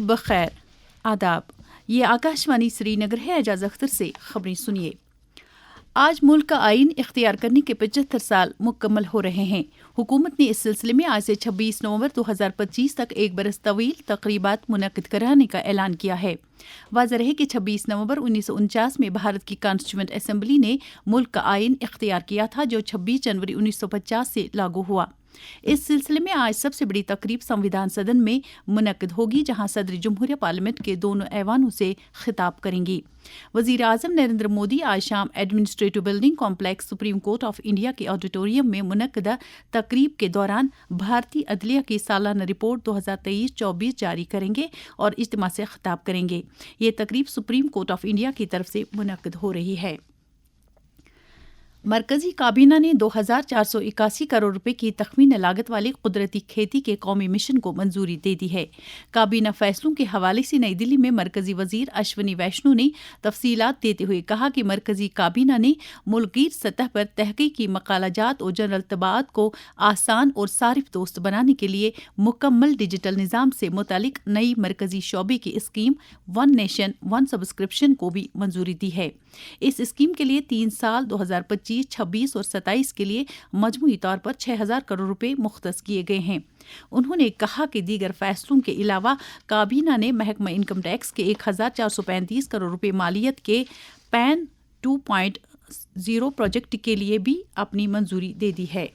सुबह खैर, आदाब। ये आकाशवाणी श्रीनगर है। एजाज अख्तर से खबरें सुनिए। आज मुल्क का आइन इख्तियार करने के 75 साल मुकम्मल हो रहे हैं। हुकूमत ने इस सिलसिले में आज से 26 नवंबर 2025 तक एक बरस तवील तकरीबात मुनक्किद कराने का ऐलान किया है। वाज़ेह रहे कि 26 नवंबर 1949 में भारत की कॉन्स्टिट्यूएंट असेंबली ने मुल्क का आइन इख्तियार किया था, जो 26 जनवरी 1950 से लागू हुआ। इस सिलसिले में आज सबसे बड़ी तकरीब संविधान सदन में मुनक्किद होगी, जहां सदर जमहूरिया पार्लियामेंट के दोनों ऐवानों से खिताब करेंगी। वज़ीर आज़म नरेंद्र मोदी आज शाम administrative building complex supreme court of India के ऑडिटोरियम में मुनक्किदा तकरीब के दौरान भारतीय अदलिया की सालाना रिपोर्ट 2023-24 जारी करेंगे और इज्तिमा से खिताब करेंगे। ये तकरीब सुप्रीम कोर्ट ऑफ इंडिया की तरफ से मुनक्किद हो रही है। मरकजी काबीना ने 2,481 करोड़ रुपए की तखमीना लागत वाले कुदरती खेती के कौमी मिशन को मंजूरी दे दी है। काबीना फैसलों के हवाले से नई दिल्ली में मरकजी वजीर अश्विनी वैष्णव ने तफसीलात देते हुए कहा कि मरकजी काबीना ने मुल्की सतह पर तहकीकी मकालाजात और जनरल तबाअत को आसान और सारिफ दोस्त बनाने के लिए मुकम्मल डिजिटल निज़ाम से मुतालिक नई मरकजी शोबे की scheme one nation one subscription को भी मंजूरी दी है। इस स्कीम के लिए 3 साल 2025, 26 और 27 के लिए मजमूई तौर पर 6,000 करोड़ रुपए मुख्तस किए गए हैं। उन्होंने कहा कि दीगर फैसलों के अलावा काबीना ने महकमा इनकम टैक्स के 1,435 करोड़ रुपए मालियत के पैन 2.0 प्रोजेक्ट के लिए भी अपनी मंजूरी दे दी है।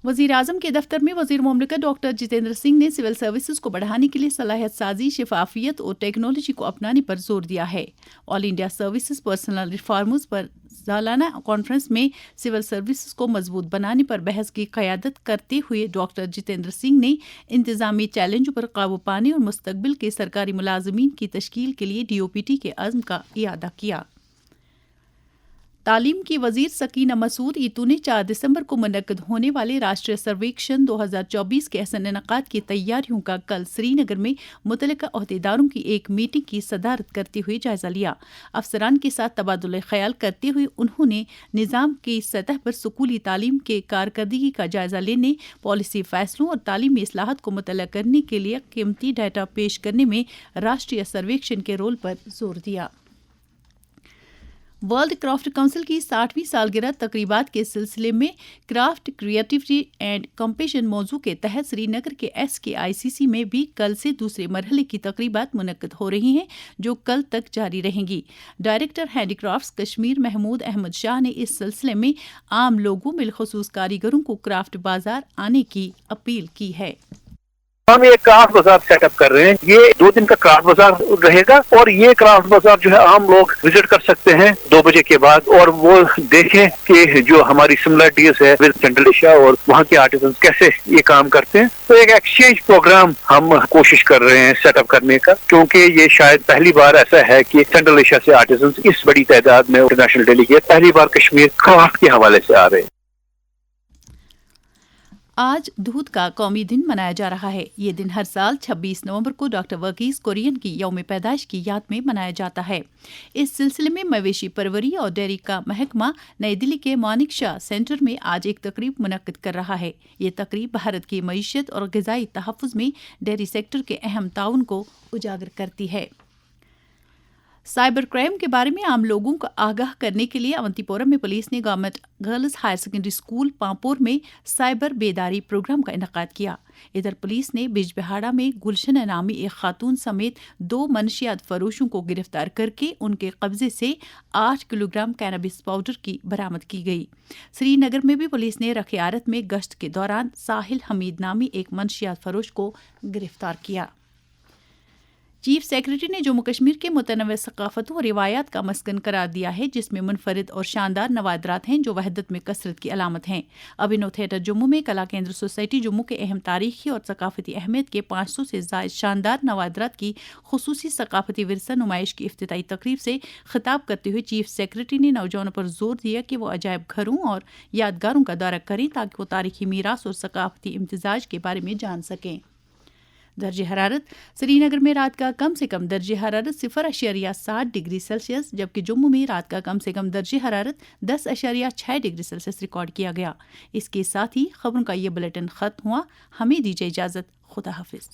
वज़ीर आज़म के दफ्तर में वज़ीर मुमलिकत डॉक्टर जितेंद्र सिंह ने सिविल सर्विसेज को बढ़ाने के लिए सलाहियत साजी, शिफाफियत और टेक्नोलॉजी को अपनाने पर जोर दिया है। All India services personal reforms पर सालाना कॉन्फ्रेंस में सिविल सर्विसेज को मजबूत बनाने पर बहस की क़यादत करते हुए डॉक्टर जितेंद्र सिंह ने इंतज़ामी चैलेंजों पर काबू पाने और मुस्तकबिल के सरकारी मुलाजमीन की तश्कील के लिए DOPT के अज़्म का इयादा किया। तालीम की वजीर सकीना मसूद ईतू ने 4 दिसंबर को मुनक्किद होने वाले राष्ट्रीय सर्वेक्षण 2024 के अहसन इनकाद की तैयारियों का कल श्रीनगर में मुतल्लिका ओहदेदारों की एक मीटिंग की सदारत करते हुए जायजा लिया। अफसरान के साथ तबादुल ख्याल करते हुए उन्होंने निज़ाम की सतह पर स्कूली तालीम के कारकर्दगी का जायजा लेने, पॉलिसी फैसलों और तालीमी इस्लाहत को मुतल्ला करने के लिए कीमती डाटा पेश करने में राष्ट्रीय सर्वेक्षण के रोल पर जोर दिया। वर्ल्ड क्राफ्ट काउंसिल की 60वीं सालगिरह तकरीबात के सिलसिले में क्राफ्ट क्रिएटिविटी एंड कम्पेशन मौजू के तहत श्रीनगर के SKICC में भी कल से दूसरे मरहले की तकरीबात मुनक्किद हो रही हैं, जो कल तक जारी रहेंगी। डायरेक्टर हैंडीक्राफ्ट्स कश्मीर महमूद अहमद शाह ने इस सिलसिले में आम लोगों बिलखुसूस कारीगरों को क्राफ्ट बाजार आने की अपील की है। हम एक क्राफ्ट बाजार सेटअप कर रहे हैं। ये 2 दिन का क्राफ्ट बाजार रहेगा और ये क्राफ्ट बाजार जो है आम लोग विजिट कर सकते हैं 2 बजे के बाद, और वो देखें कि जो हमारी सिमिलरिटीज है विद सेंट्रल एशिया और वहाँ के आर्टिजन कैसे ये काम करते हैं। तो एक एक्सचेंज प्रोग्राम हम कोशिश कर रहे हैं सेटअप करने का, क्योंकि ये शायद पहली बार ऐसा है कि सेंट्रल एशिया से आर्टिजन इस बड़ी तादाद में इंटरनेशनल डेलीगेट पहली बार कश्मीर क्राफ्ट के हवाले से आ रहे हैं। आज दूध का कौमी दिन मनाया जा रहा है। ये दिन हर साल 26 नवंबर को डॉक्टर वर्गीस कुरियन की यौम पैदाइश की याद में मनाया जाता है। इस सिलसिले में मवेशी परवरी और डेयरी का महकमा नई दिल्ली के मानिक शाह सेंटर में आज एक तकरीब मुनक्किद कर रहा है। ये तकरीब भारत की मईशत और ग़िज़ाई तहफ़्फ़ुज़ में डेयरी सेक्टर के अहम ताउन को उजागर करती है। साइबर क्राइम के बारे में आम लोगों को आगाह करने के लिए अवंतीपोरा में पुलिस ने government girls higher secondary school Pampore में साइबर बेदारी प्रोग्राम का इनेकाद किया। इधर पुलिस ने बिजबिहाड़ा में गुलशन नामी एक खातून समेत 2 मनशियात फरोशों को गिरफ्तार करके उनके कब्जे से 8 किलोग्राम कैनबिस पाउडर की बरामद की गई। श्रीनगर में भी पुलिस ने रखियारत में गश्त के दौरान साहिल हमीद नामी एक मनशियात फरोश को गिरफ्तार किया। चीफ सेक्रेटरी ने जम्मू कश्मीर के मुतनव्वे सकाफतों और रिवायात का मस्कन करार दिया है, जिसमें मुनफरिद और शानदार नवादरात हैं जो वहदत में कसरत की अलामत हैं। अभिनव थिएटर जम्मू में कला केंद्र सोसाइटी जम्मू के अहम तारीखी और सकाफती अहमियत के 500 से ज़ायद शानदार नवादरात की खुसूसी सकाफती विरसा नुमाइश की इफ्तिताई तकरीब से खिताब करते हुए चीफ सेक्रेटरी ने नौजवानों पर जोर दिया कि वो अजायब घरों और यादगारों का दौरा करें ताकि वो तारीखी मीरास और सकाफती इम्तिजाज के बारे में जान सकें। दर्जे हरारत श्रीनगर में रात का कम से कम दर्जे हरारत 0.7 डिग्री सेल्सियस, जबकि जम्मू में रात का कम से कम दर्जे हरारत 10.6 डिग्री सेल्सियस रिकॉर्ड किया गया। इसके साथ ही खबरों का ये बुलेटिन खत्म हुआ। हमें दीजिए इजाजत। खुदा हाफिज।